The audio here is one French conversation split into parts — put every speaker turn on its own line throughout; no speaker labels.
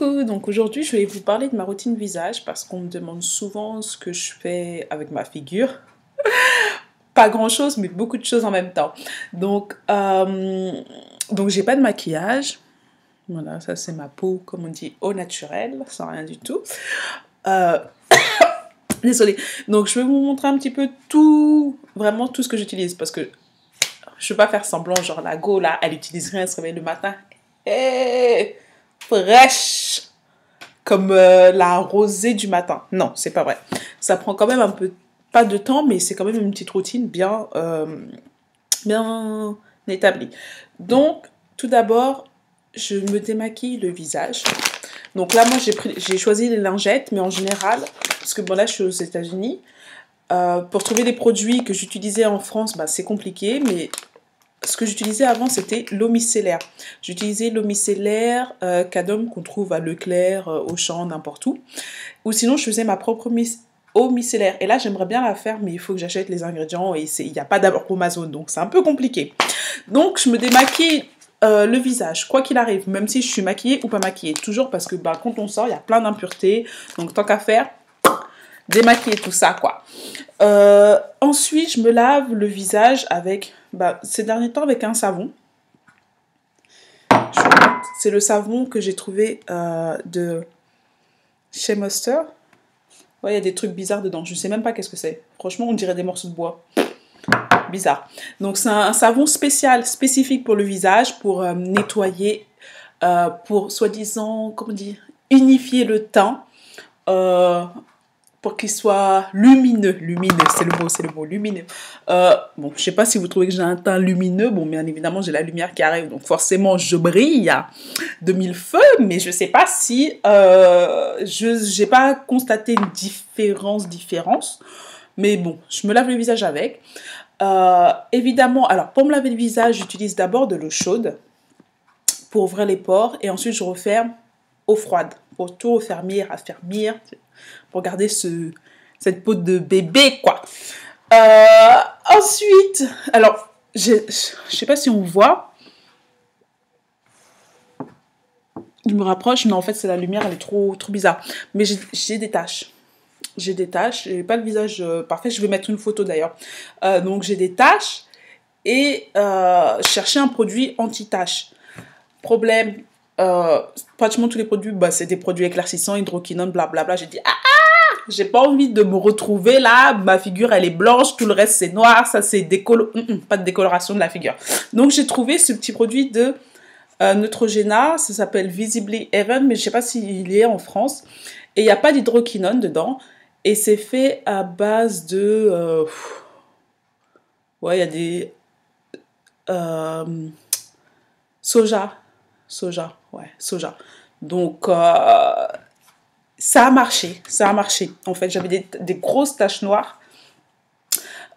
Coucou, donc aujourd'hui je vais vous parler de ma routine visage parce qu'on me demande souvent ce que je fais avec ma figure. Pas grand chose mais beaucoup de choses en même temps. Donc j'ai pas de maquillage. Voilà, ça c'est ma peau comme on dit au naturel, sans rien du tout. Euh, Désolée. Donc je vais vous montrer un petit peu tout, vraiment tout ce que j'utilise parce que je veux pas faire semblant, genre la go là, elle utilise rien, elle se réveille le matin. Hey, fraîche comme la rosée du matin. Non, c'est pas vrai. Ça prend quand même un peu, pas de temps, mais c'est quand même une petite routine bien établie. Donc, tout d'abord, je me démaquille le visage. Donc là, moi, j'ai choisi les lingettes, mais en général, parce que bon, là, je suis aux États-Unis. Pour trouver des produits que j'utilisais en France, bah, c'est compliqué, mais ce que j'utilisais avant, c'était l'eau micellaire. J'utilisais l'eau micellaire Cadom qu'on trouve à Leclerc, Auchan, n'importe où. Ou sinon, je faisais ma propre eau micellaire. Et là, j'aimerais bien la faire, mais il faut que j'achète les ingrédients et il n'y a pas d'abord Amazon, donc c'est un peu compliqué. Donc, je me démaquille le visage, quoi qu'il arrive, même si je suis maquillée ou pas maquillée. Toujours parce que bah, quand on sort, il y a plein d'impuretés. Donc, tant qu'à faire, démaquiller tout ça, quoi. Ensuite, je me lave le visage avec, ces derniers temps, avec un savon. C'est le savon que j'ai trouvé de chez Monster. Ouais, il y a des trucs bizarres dedans. Je sais même pas qu'est-ce que c'est. Franchement, on dirait des morceaux de bois. Bizarre. Donc, c'est un savon spécial, spécifique pour le visage, pour nettoyer, pour soi-disant, comment dire, unifier le teint. Pour qu'il soit lumineux, c'est le mot, lumineux. Bon, je sais pas si vous trouvez que j'ai un teint lumineux, bon, bien évidemment, j'ai la lumière qui arrive, donc forcément, je brille de mille feux, mais je sais pas si, j'ai pas constaté une différence, mais bon, je me lave le visage avec. Évidemment, alors, pour me laver le visage, j'utilise d'abord de l'eau chaude pour ouvrir les pores, et ensuite, je referme eau froide, pour tout affermir, pour garder cette peau de bébé, quoi. Ensuite, alors, je sais pas si on voit. Je me rapproche, mais en fait, c'est la lumière, elle est trop bizarre. Mais j'ai des taches. J'ai pas le visage parfait. Je vais mettre une photo d'ailleurs. Donc, j'ai des taches et chercher un produit anti-taches. Problème, pratiquement tous les produits, c'est des produits éclaircissants, hydroquinone, blablabla. J'ai dit, j'ai pas envie de me retrouver là, ma figure elle est blanche, tout le reste c'est noir, ça c'est pas de décoloration de la figure. Donc j'ai trouvé ce petit produit de Neutrogena, ça s'appelle Visibly Even, mais je sais pas s'il est en France. Et il n'y a pas d'hydroquinone dedans. Et c'est fait à base de... ouais, il y a des... soja. Donc, ça a marché. En fait, j'avais des grosses taches noires.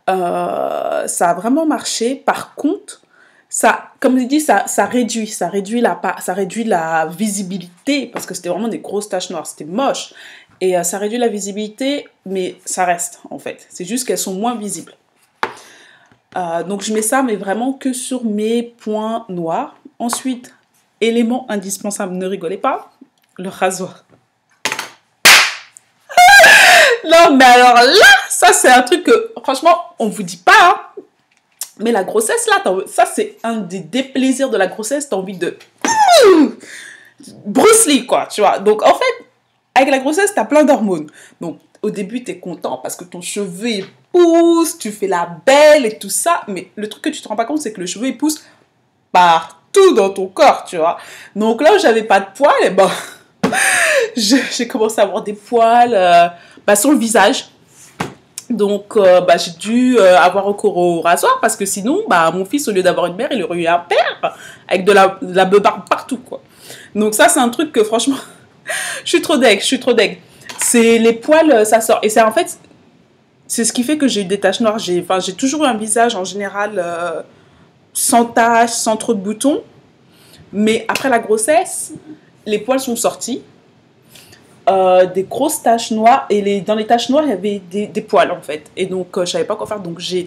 Ça a vraiment marché. Par contre, ça, comme je dis, ça réduit la visibilité parce que c'était vraiment des grosses taches noires. C'était moche. Et ça réduit la visibilité, mais ça reste, en fait. C'est juste qu'elles sont moins visibles. Donc, je mets ça, mais vraiment que sur mes points noirs. Ensuite, élément indispensable, ne rigolez pas, le rasoir. Non, mais alors là, ça c'est un truc que, franchement, on vous dit pas, hein. Mais la grossesse, là, ça c'est un des déplaisirs de la grossesse, t'as envie de... Bruce Lee, quoi, tu vois. Donc, en fait, avec la grossesse, t'as plein d'hormones. Donc, au début, t'es content parce que ton cheveu, il pousse, tu fais la belle et tout ça. Mais le truc que tu te rends pas compte, c'est que le cheveu, il pousse partout dans ton corps, tu vois. Donc là où j'avais pas de poils, et ben, j'ai commencé à avoir des poils sur le visage. Donc j'ai dû avoir recours au rasoir parce que sinon, mon fils, au lieu d'avoir une mère, il aurait eu un père avec de la beubare partout, quoi. Donc ça, c'est un truc que franchement, je suis trop deg. C'est les poils, ça sort. Et c'est en fait, c'est ce qui fait que j'ai eu des taches noires. J'ai toujours eu un visage en général... sans taches, sans trop de boutons. Mais après la grossesse, les poils sont sortis. Des grosses taches noires. Et dans les taches noires, il y avait des poils, en fait. Et donc, je savais pas quoi faire. Donc, j'ai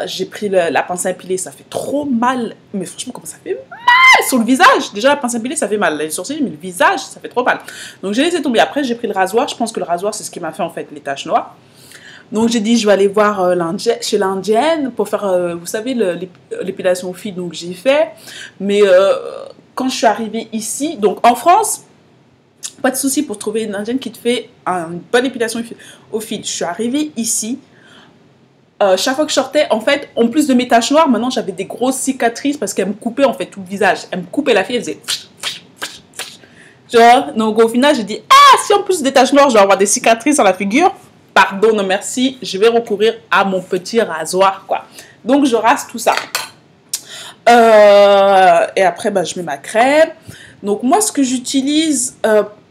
J'ai pris la pince à épiler, ça fait trop mal. Mais franchement, comment ça fait mal sur le visage. Déjà, la pince à épiler, ça fait mal. Les sourcils, mais le visage, ça fait trop mal. Donc, j'ai laissé tomber. Après, j'ai pris le rasoir. Je pense que le rasoir, c'est ce qui m'a fait, en fait, les taches noires. Donc, j'ai dit, je vais aller voir chez l'Indienne pour faire, vous savez, l'épilation fille. Donc, j'ai fait. Mais quand je suis arrivée ici, donc en France, pas de souci pour trouver une Indienne qui te fait une bonne épilation au fil. Je suis arrivée ici. Chaque fois que je sortais, en fait, en plus de mes taches noires, maintenant j'avais des grosses cicatrices parce qu'elle me coupait en fait tout le visage. Elle me coupait la fille, elle faisait. Genre, donc au final, j'ai dit, ah, si en plus des taches noires, je vais avoir des cicatrices sur la figure, pardon, non merci, je vais recourir à mon petit rasoir, quoi. Donc je rase tout ça. Et après, bah, je mets ma crème. Donc moi, ce que j'utilise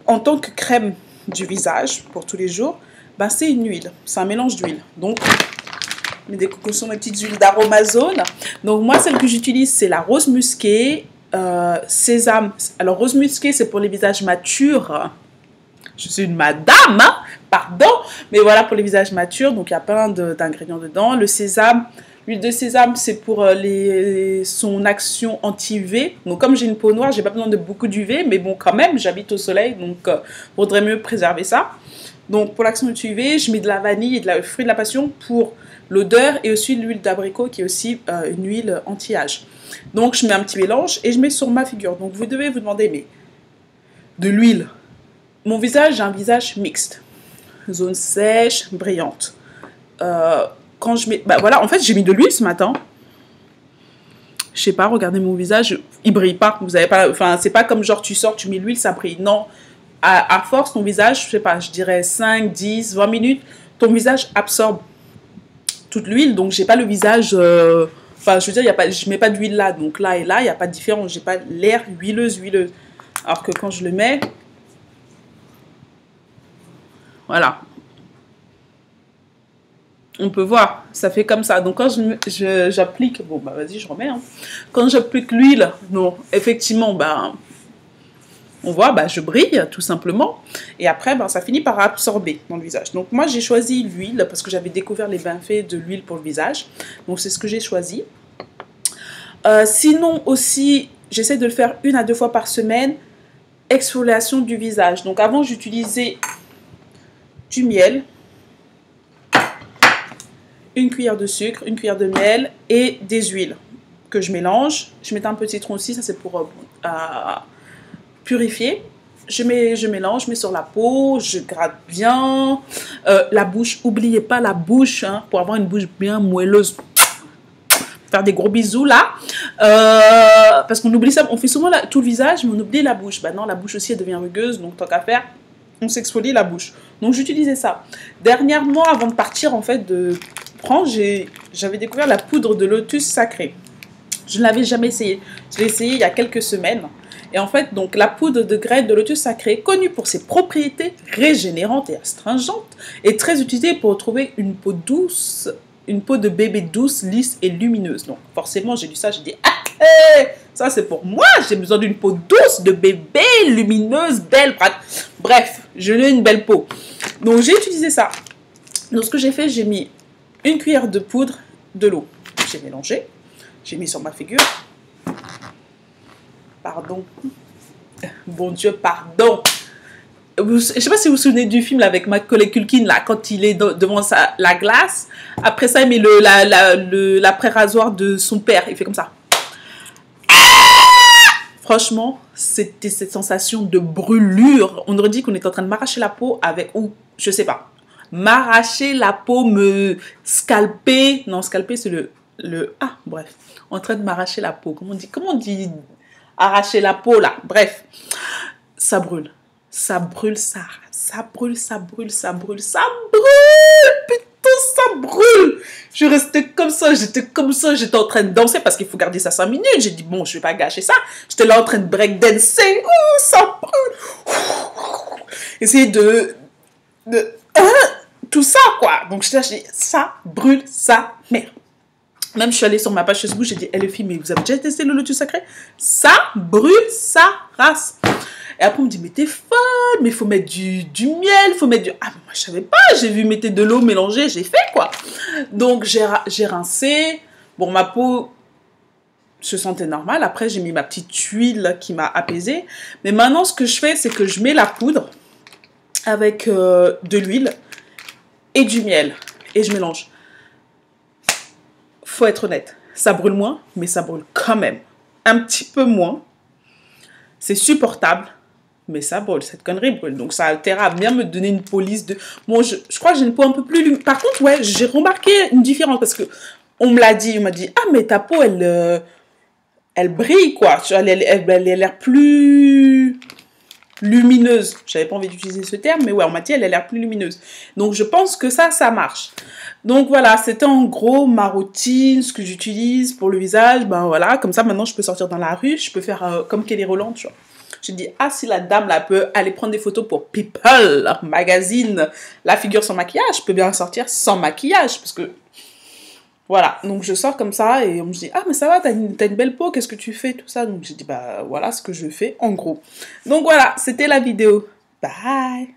en tant que crème du visage pour tous les jours, bah, c'est une huile. C'est un mélange d'huile. Donc, mes décoctions, mes petites huiles d'aromazone. Donc moi, celle que j'utilise, c'est la rose musquée, sésame. Alors rose musquée, c'est pour les visages matures. Je suis une madame, hein, pardon. Mais voilà, pour les visages matures, donc il y a plein d'ingrédients dedans. Le sésame, l'huile de sésame, c'est pour son action anti-UV. Donc comme j'ai une peau noire, j'ai pas besoin de beaucoup d'UV. Mais bon, quand même, j'habite au soleil, donc vaudrait mieux préserver ça. Donc pour l'action anti-UV, je mets de la vanille et de la fruit de la passion pour l'odeur, et aussi l'huile d'abricot qui est aussi une huile anti-âge. Donc je mets un petit mélange et je mets sur ma figure. Donc vous devez vous demander, mais de l'huile. Mon visage, j'ai un visage mixte. Zone sèche, brillante. Quand je mets... Bah voilà, en fait j'ai mis de l'huile ce matin. Je sais pas, regardez mon visage, il brille pas. Vous avez pas... Enfin, c'est pas comme genre tu sors, tu mets l'huile, ça brille. Non. À force, ton visage, je sais pas, je dirais 5, 10, 20 minutes, ton visage absorbe toute l'huile, donc j'ai pas le visage, enfin je veux dire, je mets pas d'huile là, donc là et là, il n'y a pas de différence, j'ai pas l'air huileuse, alors que quand je le mets, voilà, on peut voir, ça fait comme ça. Donc quand j'applique, bon bah vas-y je remets, hein. Quand j'applique l'huile, non, effectivement, bah on voit, bah, je brille tout simplement. Et après, bah, ça finit par absorber dans le visage. Donc moi, j'ai choisi l'huile parce que j'avais découvert les bienfaits de l'huile pour le visage. Donc c'est ce que j'ai choisi. Sinon aussi, j'essaie de le faire 1 à 2 fois par semaine. Exfoliation du visage. Donc avant, j'utilisais du miel, 1 cuillère de sucre, 1 cuillère de miel et des huiles que je mélange. Je mettais un peu de citron aussi, ça c'est pour... purifier, je mélange, je mets sur la peau, je gratte bien. La bouche, n'oubliez pas la bouche, hein, pour avoir une bouche bien moelleuse. Faire des gros bisous là. Parce qu'on oublie ça, on fait souvent tout le visage, mais on oublie la bouche. Bah non, la bouche aussi elle devient rugueuse, donc tant qu'à faire, on s'exfolie la bouche. Donc j'utilisais ça. Dernièrement, avant de partir, en fait, j'avais découvert la poudre de lotus sacré. Je ne l'avais jamais essayé. Je l'ai essayé il y a quelques semaines. Et en fait, donc, la poudre de graines de lotus sacré, connue pour ses propriétés régénérantes et astringentes, est très utilisée pour retrouver une peau douce, une peau de bébé douce, lisse et lumineuse. Donc, forcément, j'ai lu ça, j'ai dit, ah, hey, ça c'est pour moi, j'ai besoin d'une peau douce, de bébé, lumineuse, belle. Bref, je veux une belle peau. Donc, j'ai utilisé ça. Donc, ce que j'ai fait, j'ai mis 1 cuillère de poudre, de l'eau. J'ai mélangé, j'ai mis sur ma figure. Pardon. Bon Dieu, pardon. Je ne sais pas si vous vous souvenez du film là, avec Macaulay Culkin, là, quand il est devant la glace. Après ça, il met l'après-rasoir de son père. Il fait comme ça. Franchement, c'était cette sensation de brûlure. On aurait dit qu'on était en train de m'arracher la peau avec... Ou, je sais pas. M'arracher la peau, me scalper. Non, scalper, c'est Ah, bref. En train de m'arracher la peau. Comment on dit arracher la peau là, bref, ça brûle, ça brûle, ça brûle, ça brûle, ça brûle, ça brûle, putain, ça brûle. Je restais comme ça, j'étais en train de danser parce qu'il faut garder ça 5 minutes. J'ai dit bon, je vais pas gâcher ça. J'étais là en train de breakdancer, ça brûle. Essayer tout ça quoi. Donc je dis ça brûle, ça merde. Même je suis allée sur ma page Facebook, j'ai dit, les filles, mais vous avez déjà testé le lotus sacré? Ça brûle, ça race. Et après, on me dit, mais t'es folle, mais il faut mettre du miel, il faut mettre du... Ah, mais moi, je savais pas, j'ai vu mettre de l'eau mélangée, j'ai fait, quoi. Donc, j'ai rincé. Bon, ma peau se sentait normale. Après, j'ai mis ma petite huile qui m'a apaisée. Mais maintenant, ce que je fais, c'est que je mets la poudre avec de l'huile et du miel. Et je mélange. Faut être honnête, ça brûle moins, mais ça brûle quand même. Un petit peu moins. C'est supportable, mais ça brûle. Cette connerie brûle. Donc ça a intérêt à bien me donner une police de... Bon, je crois que j'ai une peau un peu plus... Par contre, ouais, j'ai remarqué une différence parce que on me l'a dit. On m'a dit, ah, mais ta peau, elle brille, quoi. Elle a l'air plus lumineuse. J'avais pas envie d'utiliser ce terme, mais ouais, on m'a dit, elle a l'air plus lumineuse. Donc je pense que ça marche. Donc voilà, c'était en gros ma routine, ce que j'utilise pour le visage. Ben voilà, comme ça maintenant je peux sortir dans la rue, je peux faire comme Kelly Rowland, tu vois. Je dis, ah, si la dame là peut aller prendre des photos pour People Magazine, la figure sans maquillage, je peux bien sortir sans maquillage, parce que voilà. Donc je sors comme ça et on me dit, ah, mais ça va, t'as une belle peau, qu'est-ce que tu fais, tout ça. Donc j'ai dit, bah voilà ce que je fais en gros. Donc voilà, c'était la vidéo. Bye.